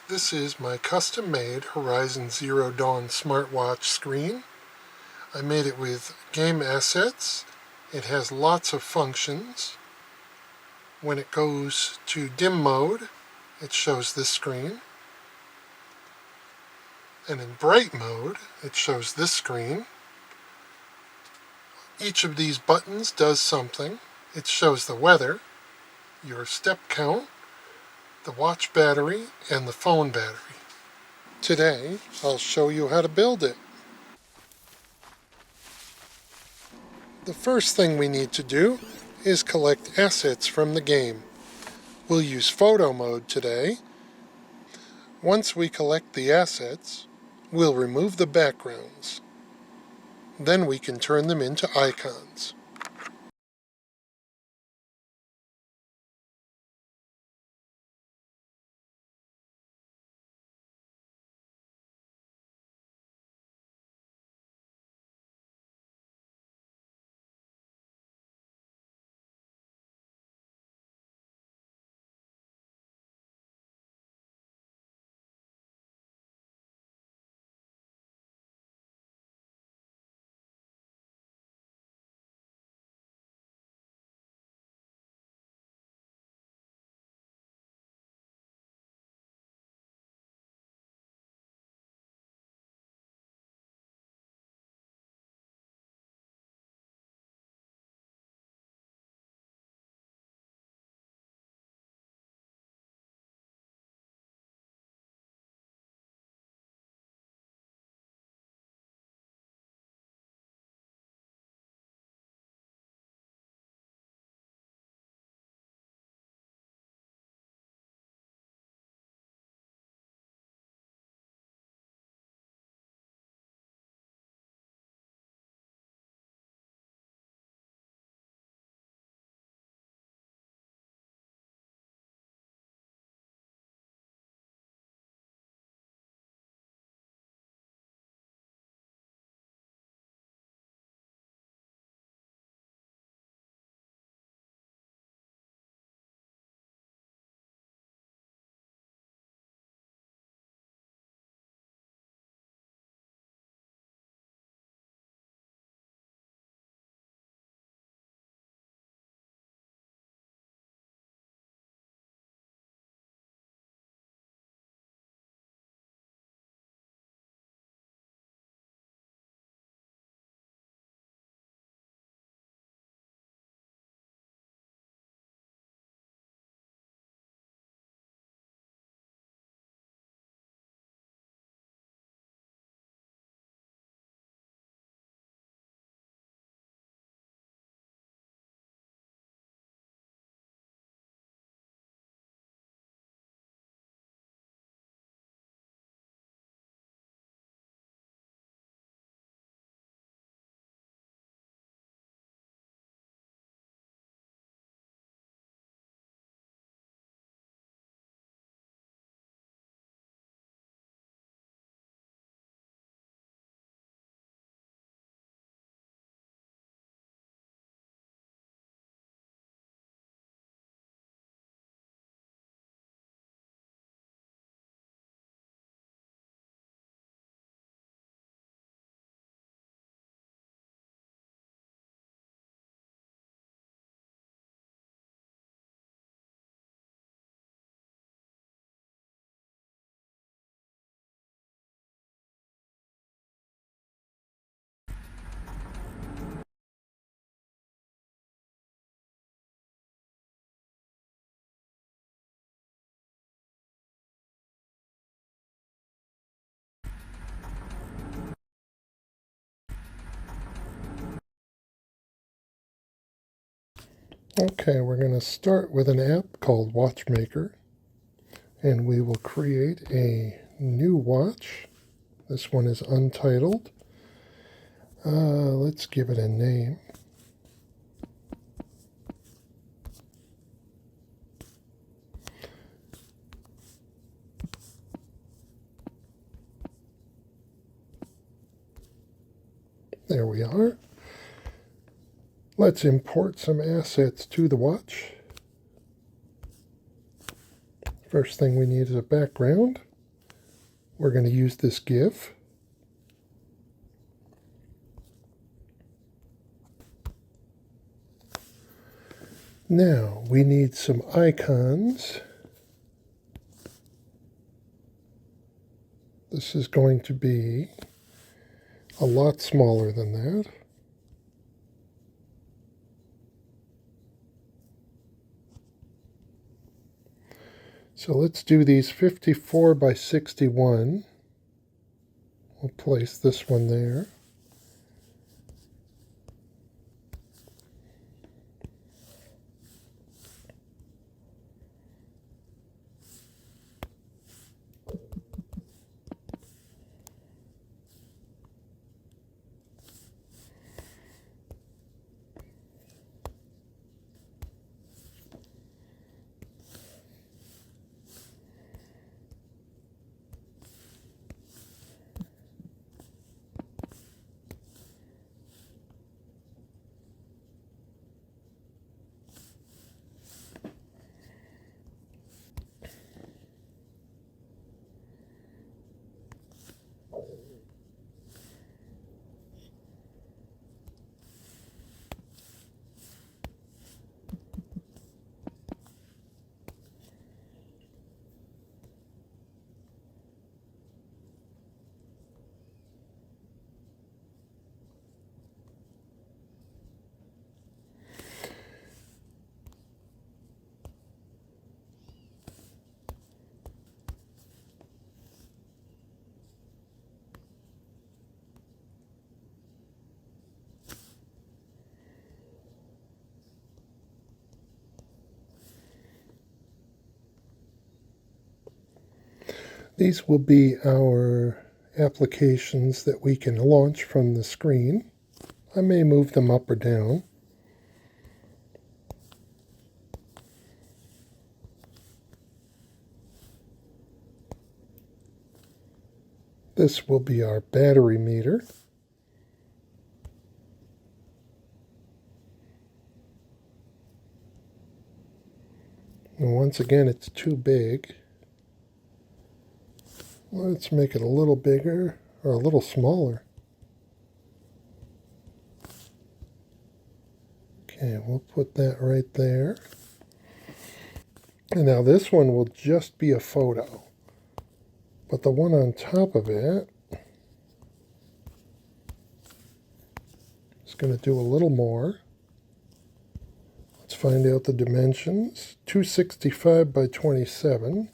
This is my custom-made Horizon Zero Dawn smartwatch screen. I made it with game assets. It has lots of functions. When it goes to dim mode, it shows this screen. And in bright mode, it shows this screen. Each of these buttons does something. It shows the weather, your step count, the watch battery, and the phone battery. Today, I'll show you how to build it. The first thing we need to do is collect assets from the game. We'll use photo mode today. Once we collect the assets, we'll remove the backgrounds. Then we can turn them into icons. Okay, we're going to start with an app called Watchmaker, and we will create a new watch. This one is untitled. Let's give it a name. There we are. Let's import some assets to the watch. First thing we need is a background. We're going to use this GIF. Now we need some icons. This is going to be a lot smaller than that. So let's do these 54 by 61. We'll place this one there. These will be our applications that we can launch from the screen. I may move them up or down. This will be our battery meter. And once again, it's too big. Let's make it a little bigger or a little smaller. Okay, we'll put that right there. And now this one will just be a photo. But the one on top of it is going to do a little more. Let's find out the dimensions. 265 by 27.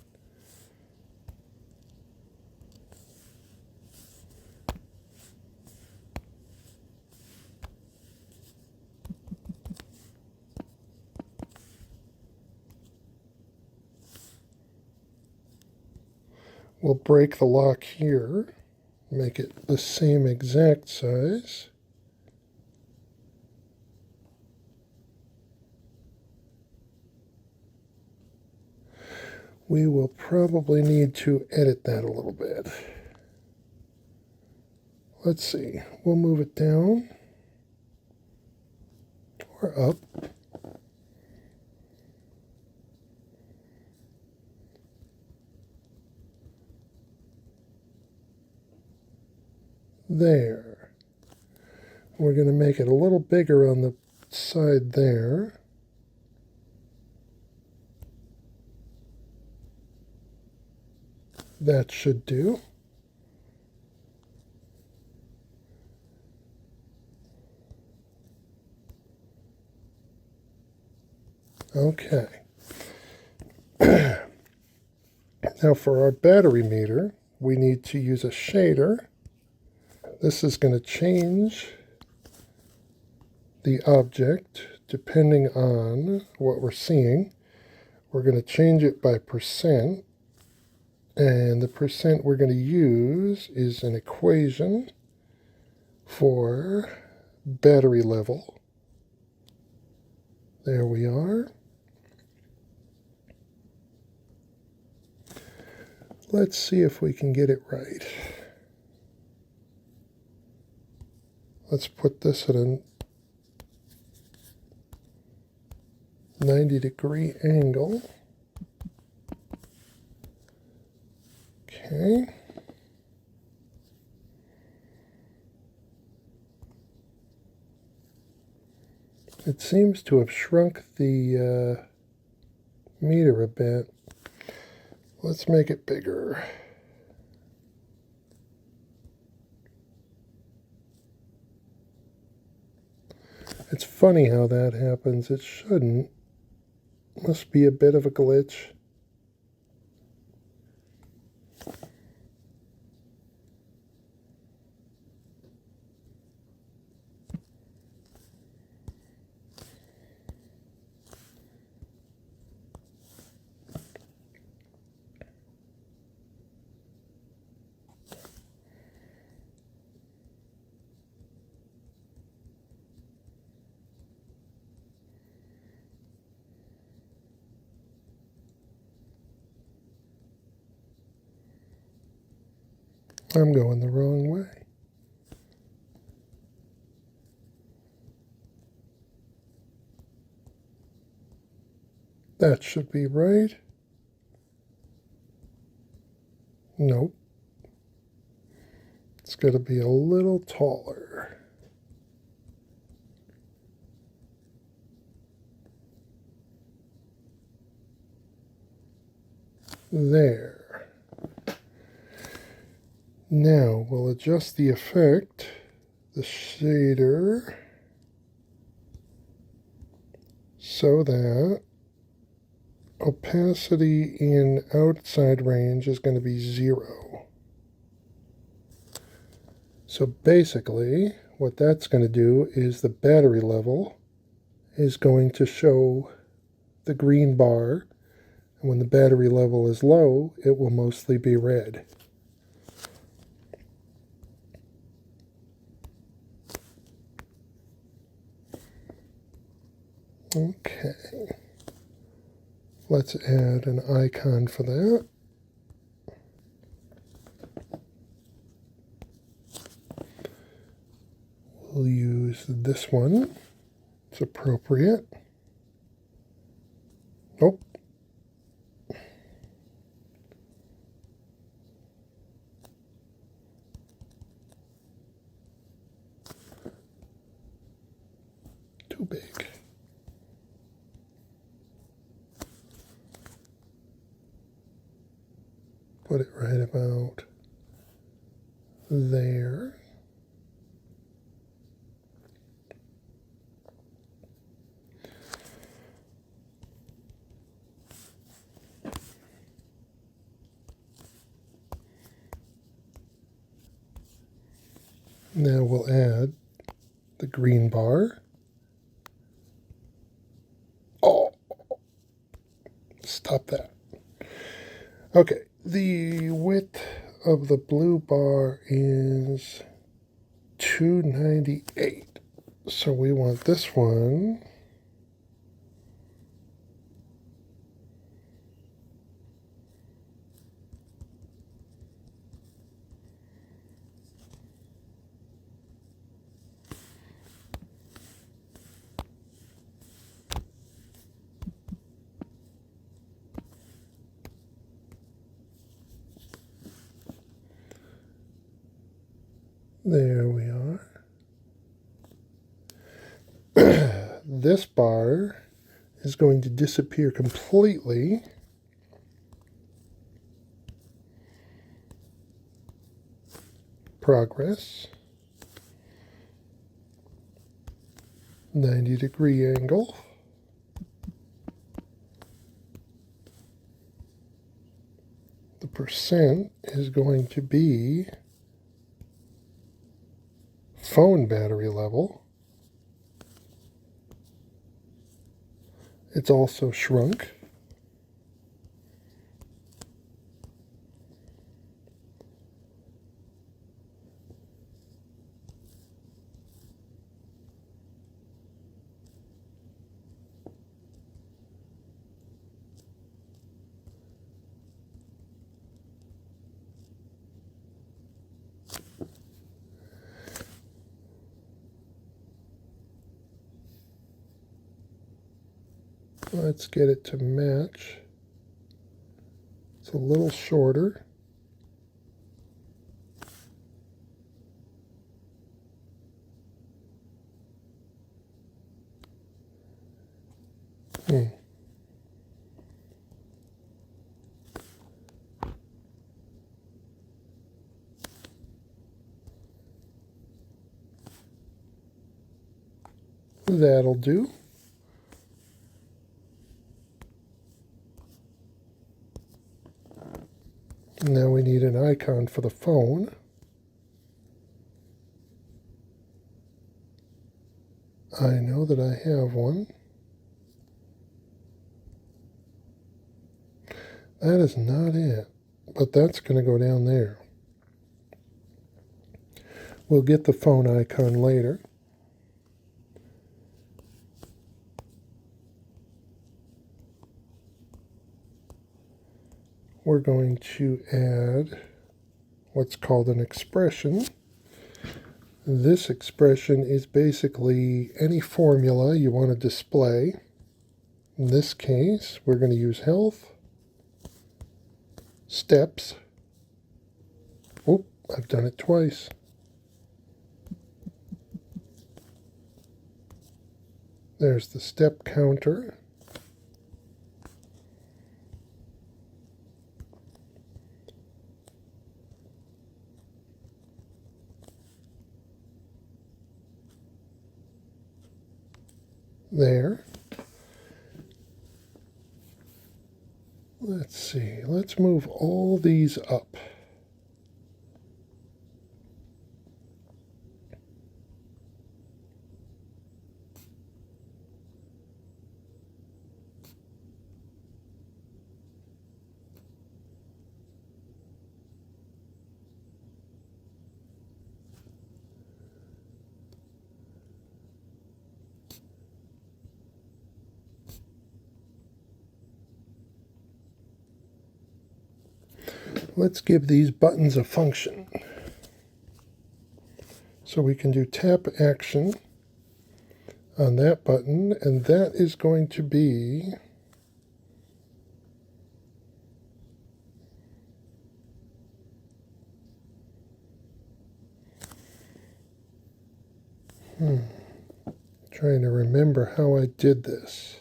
We'll break the lock here, make it the same exact size. We will probably need to edit that a little bit. Let's see, we'll move it down or up. There. We're going to make it a little bigger on the side there. That should do. Okay. Now for our battery meter, we need to use a shader. This is going to change the object depending on what we're seeing. We're going to change it by percent. And the percent we're going to use is an equation for battery level. There we are. Let's see if we can get it right. Let's put this at a 90-degree angle. Okay. It seems to have shrunk the meter a bit. Let's make it bigger. It's funny how that happens. It shouldn't. Must be a bit of a glitch. I'm going the wrong way. That should be right. Nope. It's got to be a little taller. There. Now we'll adjust the effect, the shader, so that opacity in outside range is going to be 0. So basically, what that's going to do is the battery level is going to show the green bar, and when the battery level is low, it will mostly be red. Okay, let's add an icon for that. We'll use this one. It's appropriate. Nope. Too big. Put it right about there. Now we'll add the green bar. Oh, stop that. Okay, the width of the blue bar is 298. So we want this one there we are. This bar is going to disappear completely. Progress. 90-degree angle. The percent is going to be phone battery level. It's also shrunk. Let's get it to match. It's a little shorter. That'll do. Now we need an icon for the phone. I know that I have one. That is not it, but that's going to go down there. We'll get the phone icon later. We're going to add what's called an expression. This expression is basically any formula you want to display. In this case, we're going to use health, steps. Oh, I've done it twice. There's the step counter. There. Let's see. Let's move all these up. Let's give these buttons a function. So we can do tap action on that button, and that is going to be trying to remember how I did this.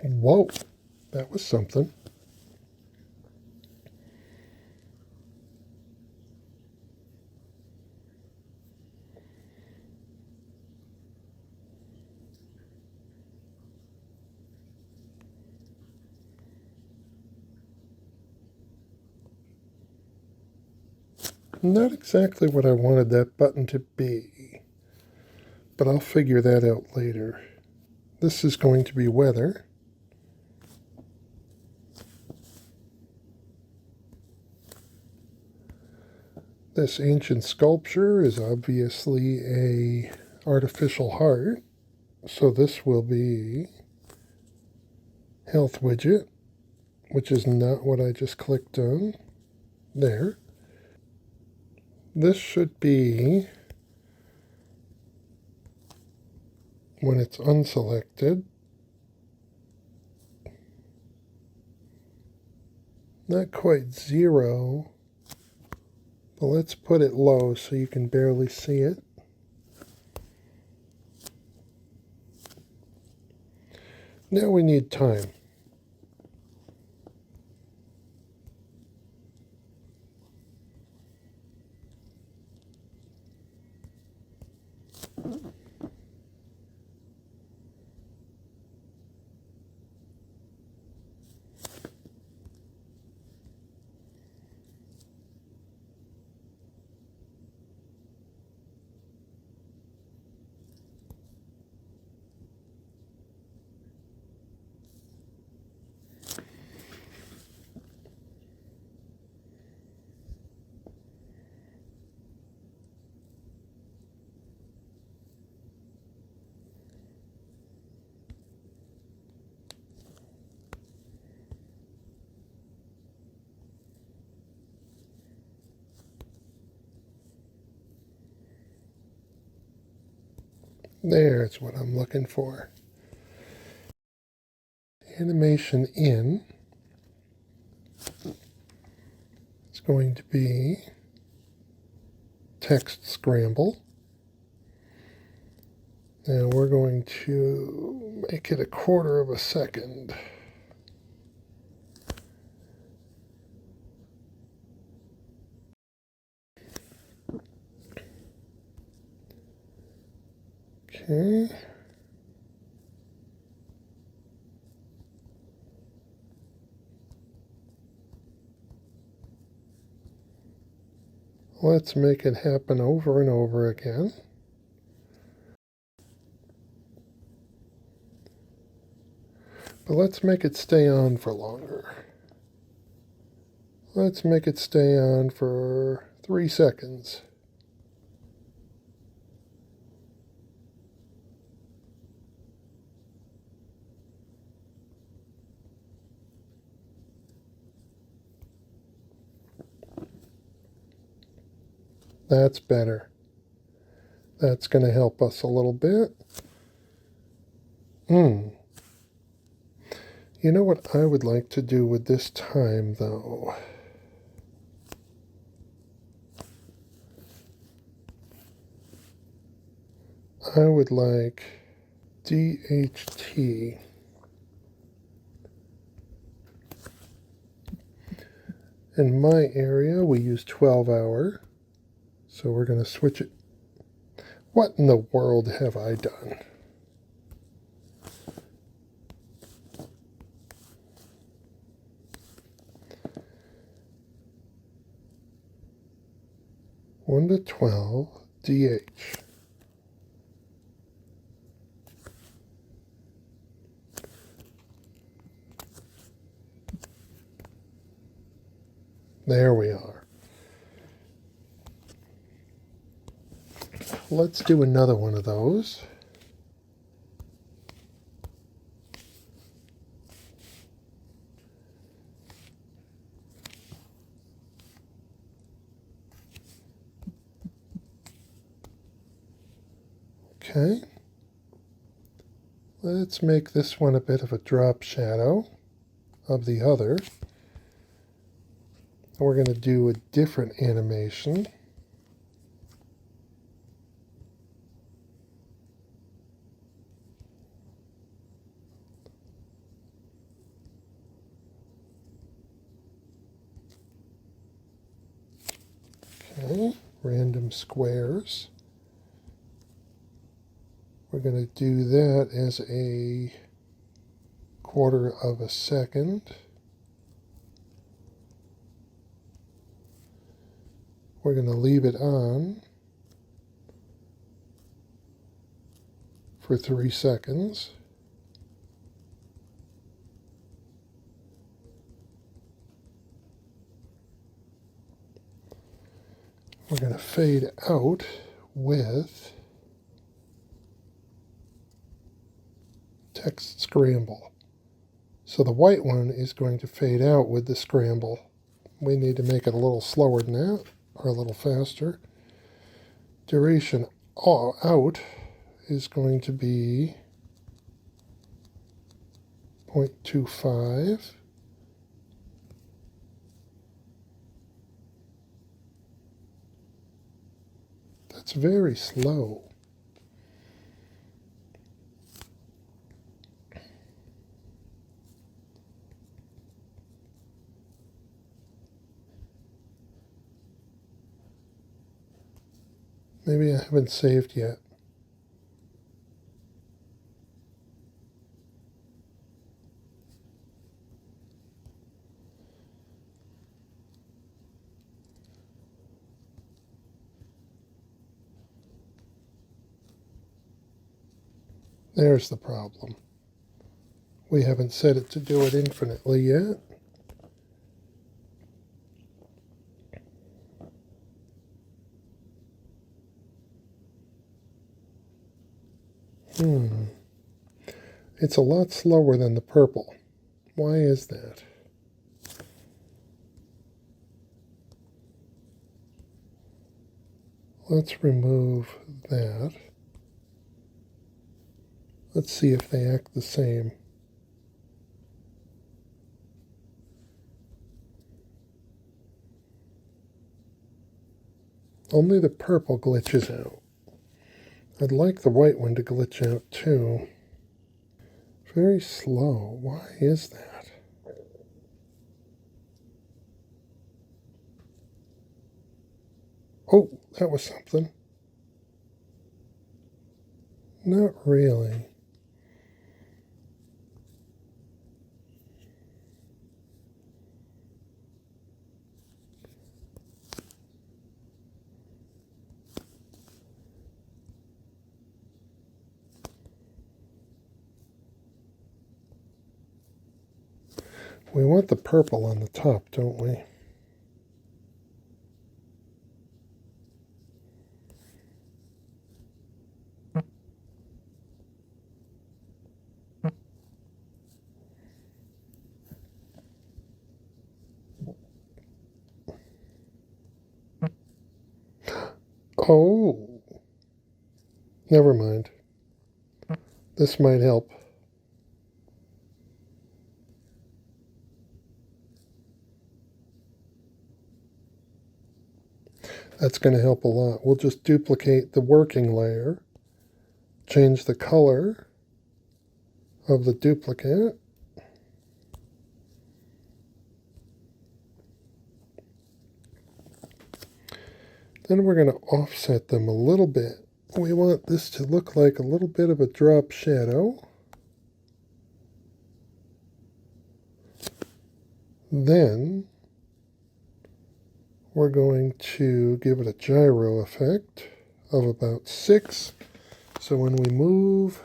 Whoa, that was something. Not exactly what I wanted that button to be, but I'll figure that out later. This is going to be weather. This ancient sculpture is obviously a artificial heart, so this will be health widget, which is not what I just clicked on. There. This should be when it's unselected. Not quite 0, but let's put it low so you can barely see it. Now we need time. There's what I'm looking for. Animation in is going to be text scramble. And we're going to make it 1/4 of a second. Okay. Let's make it happen over and over again. But let's make it stay on for longer. Let's make it stay on for 3 seconds. That's better. That's going to help us a little bit. You know what I would like to do with this time, though? I would like DHT. In my area, we use 12-hour, so we're going to switch it. What in the world have I done? One to 12, DH. There we are. Let's do another one of those. Okay. Let's make this one a bit of a drop shadow of the other. We're going to do a different animation. Okay, random squares. We're going to do that as a 1/4 of a second. We're going to leave it on for 3 seconds. We're going to fade out with text scramble. So the white one is going to fade out with the scramble. We need to make it a little slower than that, or a little faster. Duration out is going to be 0.25. That's very slow. Maybe I haven't saved yet. There's the problem. We haven't set it to do it infinitely yet. It's a lot slower than the purple. Why is that? Let's remove that. Let's see if they act the same. Only the purple glitches out. I'd like the white one to glitch out too. Very slow. Why is that? Oh, that was something. Not really. We want the purple on the top, don't we? Oh, never mind. This might help. That's going to help a lot. We'll just duplicate the working layer, change the color of the duplicate, then we're going to offset them a little bit. We want this to look like a little bit of a drop shadow. Then we're going to give it a gyro effect of about 6. So when we move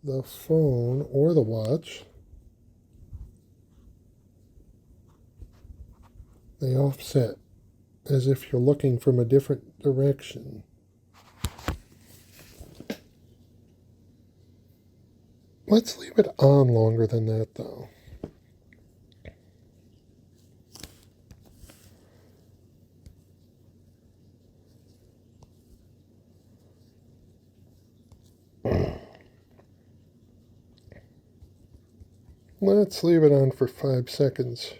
the phone or the watch, they offset as if you're looking from a different direction. Let's leave it on longer than that, though. Let's leave it on for 5 seconds.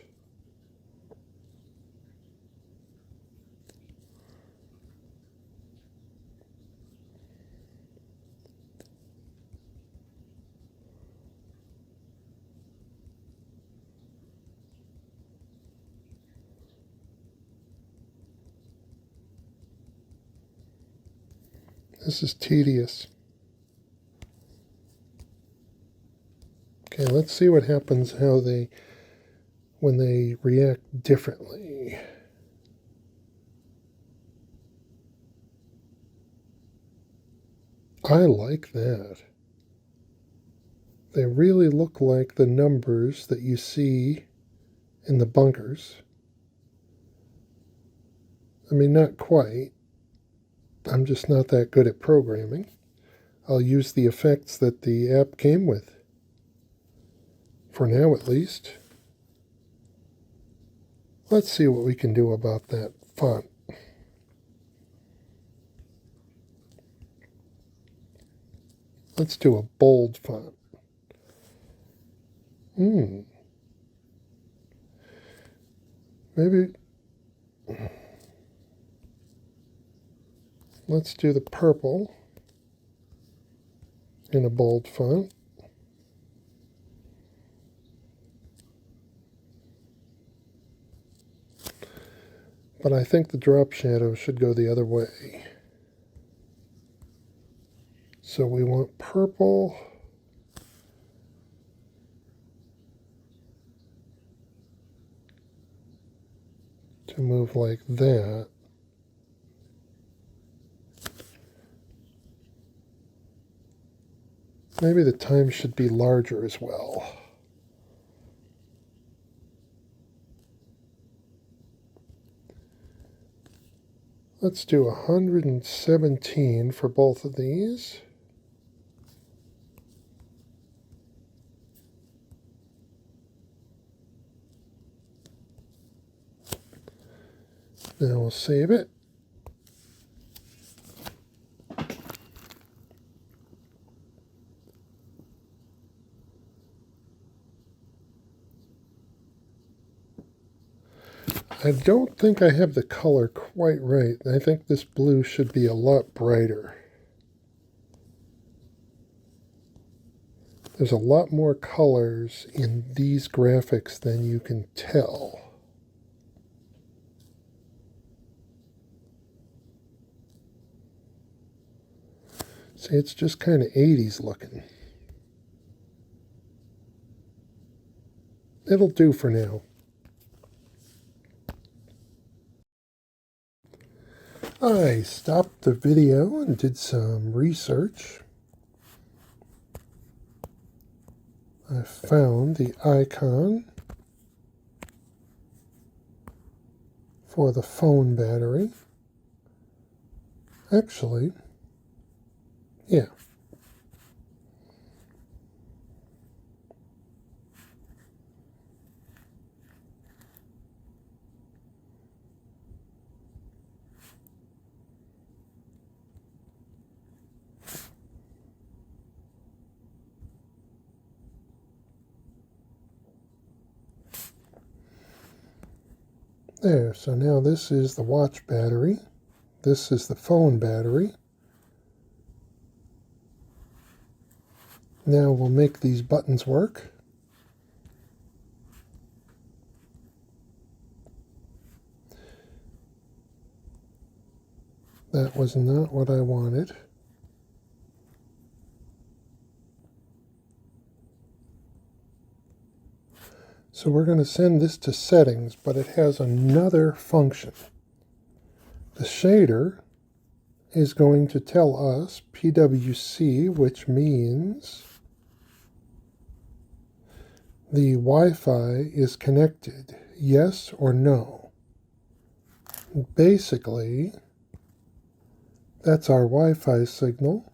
This is tedious. Okay, let's see what happens when they react differently. I like that. They really look like the numbers that you see in the bunkers. I mean, not quite. I'm just not that good at programming. I'll use the effects that the app came with. For now, at least. Let's see what we can do about that font. Let's do a bold font. Maybe let's do the purple in a bold font. But I think the drop shadow should go the other way. So we want purple to move like that. Maybe the time should be larger as well. Let's do 117 for both of these. Now we'll save it. I don't think I have the color quite right. I think this blue should be a lot brighter. There's a lot more colors in these graphics than you can tell. See, it's just kind of 80s looking. It'll do for now. I stopped the video and did some research. I found the icon for the phone battery. Actually, yeah. There, so now this is the watch battery. This is the phone battery. Now we'll make these buttons work. That was not what I wanted. So we're going to send this to settings, but it has another function. The shader is going to tell us PWC, which means the Wi-Fi is connected, yes or no. Basically, that's our Wi-Fi signal.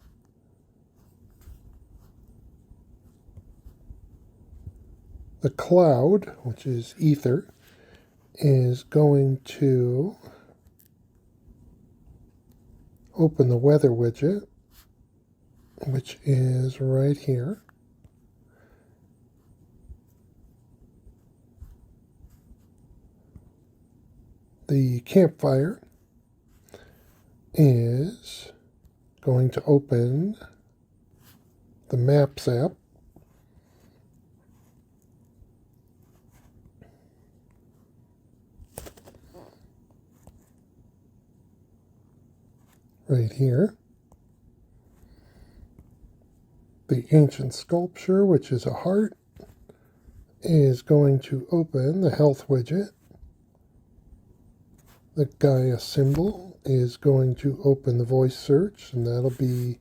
The cloud, which is ether, is going to open the weather widget, which is right here. The campfire is going to open the Maps app. Right here. The ancient sculpture, which is a heart, is going to open the health widget. The Gaia symbol is going to open the voice search, and that'll be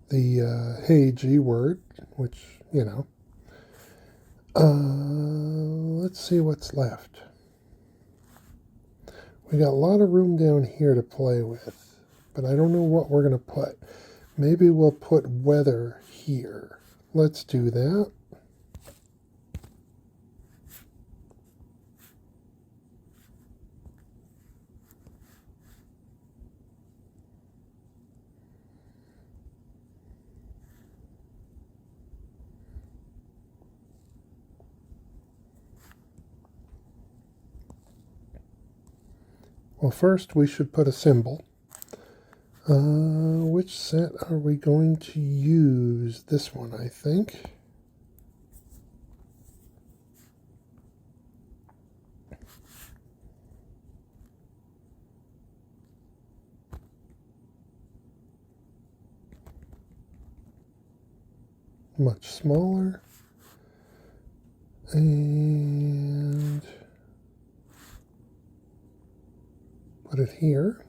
the hey G word, which, you know. Let's see what's left. We got a lot of room down here to play with. But I don't know what we're going to put. Maybe we'll put weather here. Let's do that. Well, first we should put a symbol. Which set are we going to use? This one, I think. Much smaller. And put it here.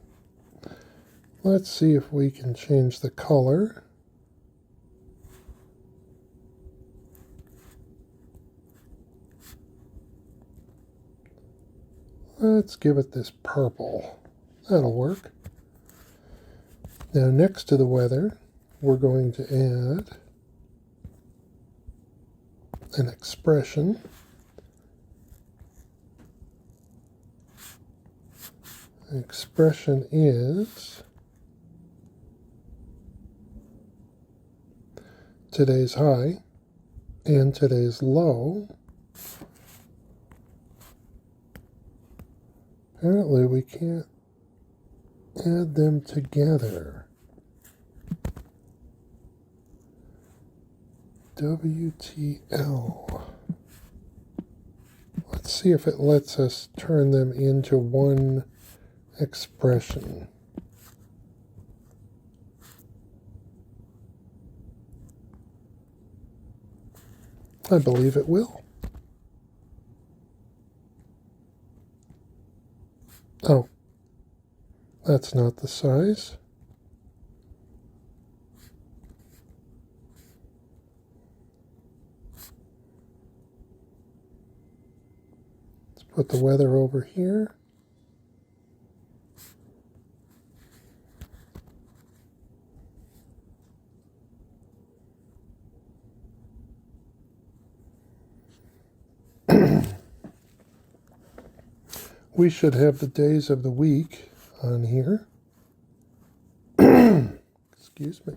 Let's see if we can change the color. Let's give it this purple. That'll work. Now next to the weather, we're going to add an expression. The expression is today's high and today's low Apparently we can't add them together. WTL. Let's see if it lets us turn them into one expression. I believe it will. Oh, that's not the size. Let's put the weather over here. We should have the days of the week on here. Excuse me.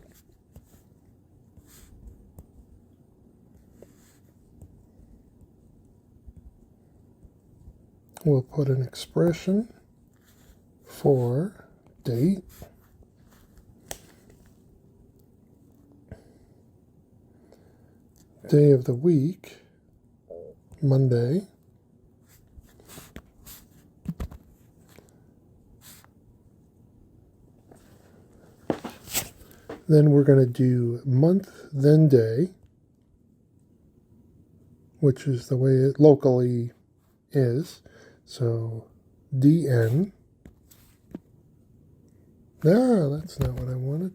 We'll put an expression for date. Day of the week, Monday. Then we're going to do month, then day, which is the way it locally is. So DN. No, that's not what I wanted.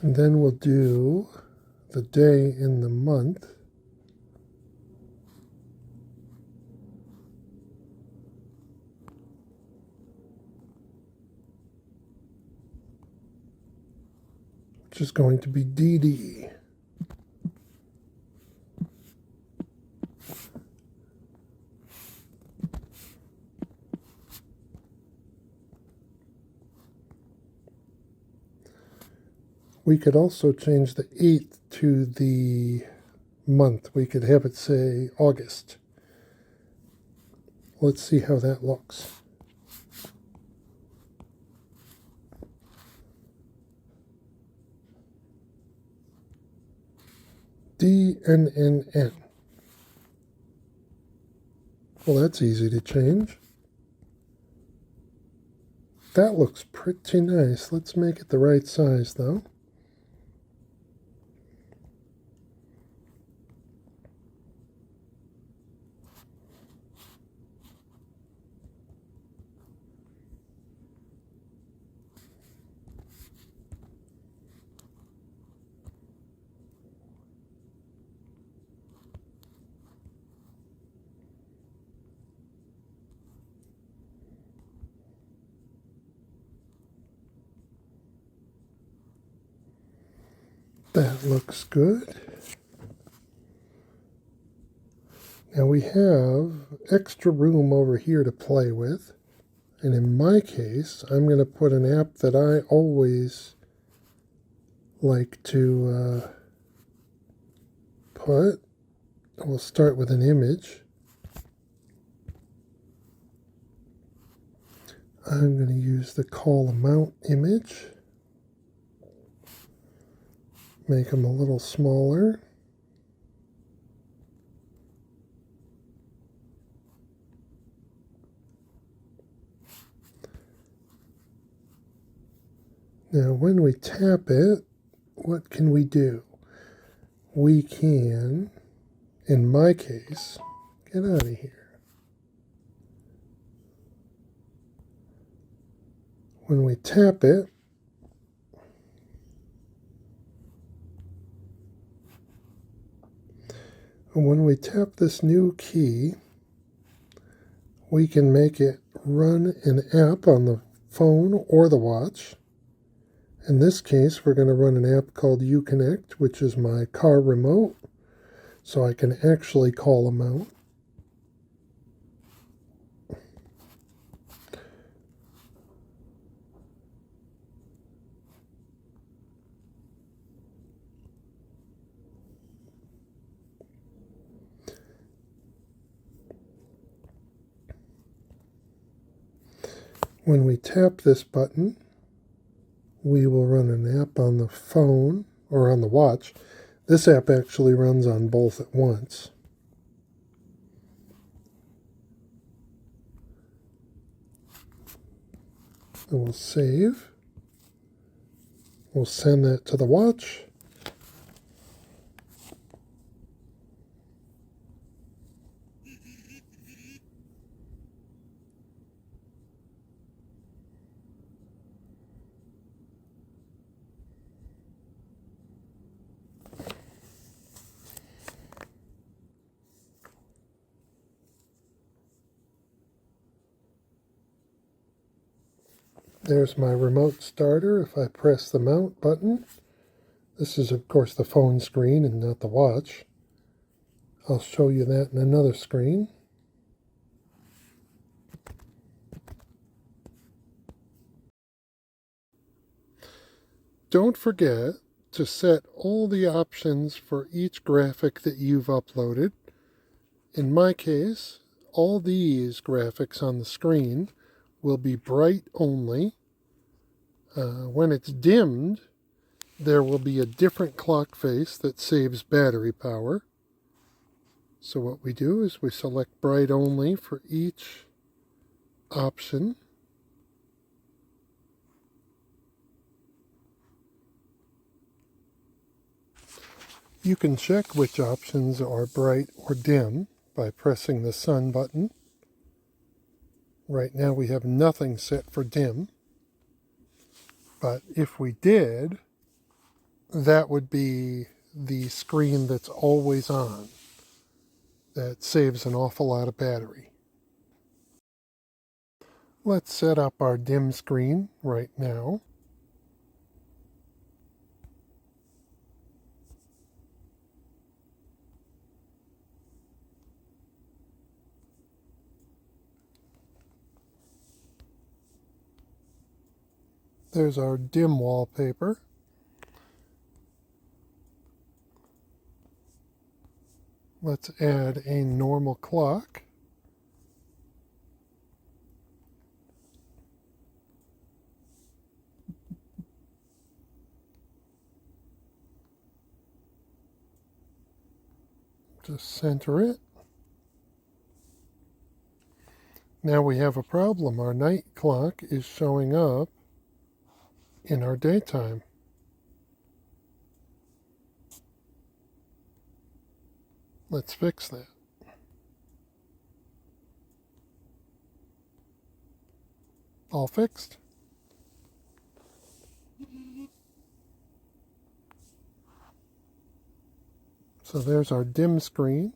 And then we'll do the day in the month. Which is going to be DD. We could also change the 8th to the month. We could have it say August. Let's see how that looks. DNNN. Well, that's easy to change. That looks pretty nice. Let's make it the right size, though. That looks good. Now we have extra room over here to play with. And in my case, I'm going to put an app that I always like to put. We'll start with an image. I'm going to use the call amount image. Make them a little smaller. Now when we tap it, what can we do? We can, in my case, get out of here. When we tap it, and when we tap this new key, we can make it run an app on the phone or the watch. In this case, we're going to run an app called Uconnect, which is my car remote, so I can actually call them out. When we tap this button, we will run an app on the phone or on the watch. This app actually runs on both at once. And we'll save. We'll send that to the watch. There's my remote starter. If I press the mount button, this is of course the phone screen and not the watch. I'll show you that in another screen. Don't forget to set all the options for each graphic that you've uploaded. In my case, all these graphics on the screen will be bright only. When it's dimmed, there will be a different clock face that saves battery power. So what we do is we select bright only for each option. You can check which options are bright or dim by pressing the sun button. Right now we have nothing set for dim, but if we did, that would be the screen that's always on. That saves an awful lot of battery. Let's set up our dim screen right now. There's our dim wallpaper. Let's add a normal clock. Just center it. Now we have a problem. Our night clock is showing up in our daytime. Let's fix that. All fixed. So there's our dim screen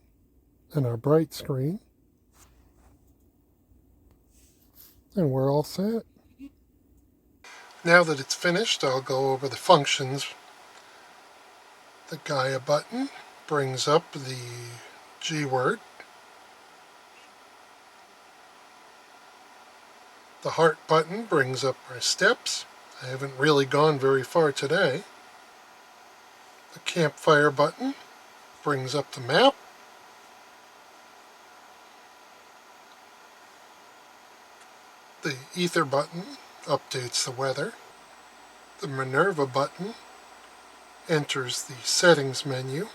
and our bright screen. And we're all set. Now that it's finished, I'll go over the functions. The Gaia button brings up the G word. The heart button brings up our steps. I haven't really gone very far today. The campfire button brings up the map. The ether button updates the weather. The Minerva button enters the settings menu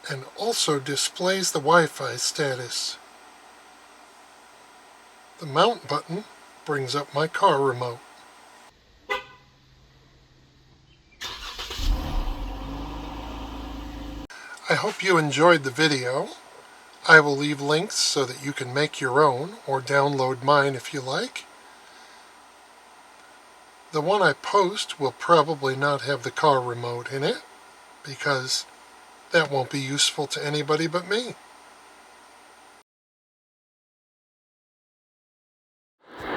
and also displays the Wi-Fi status. The mount button brings up my car remote. I hope you enjoyed the video. I will leave links so that you can make your own or download mine if you like. The one I post will probably not have the car remote in it because that won't be useful to anybody but me.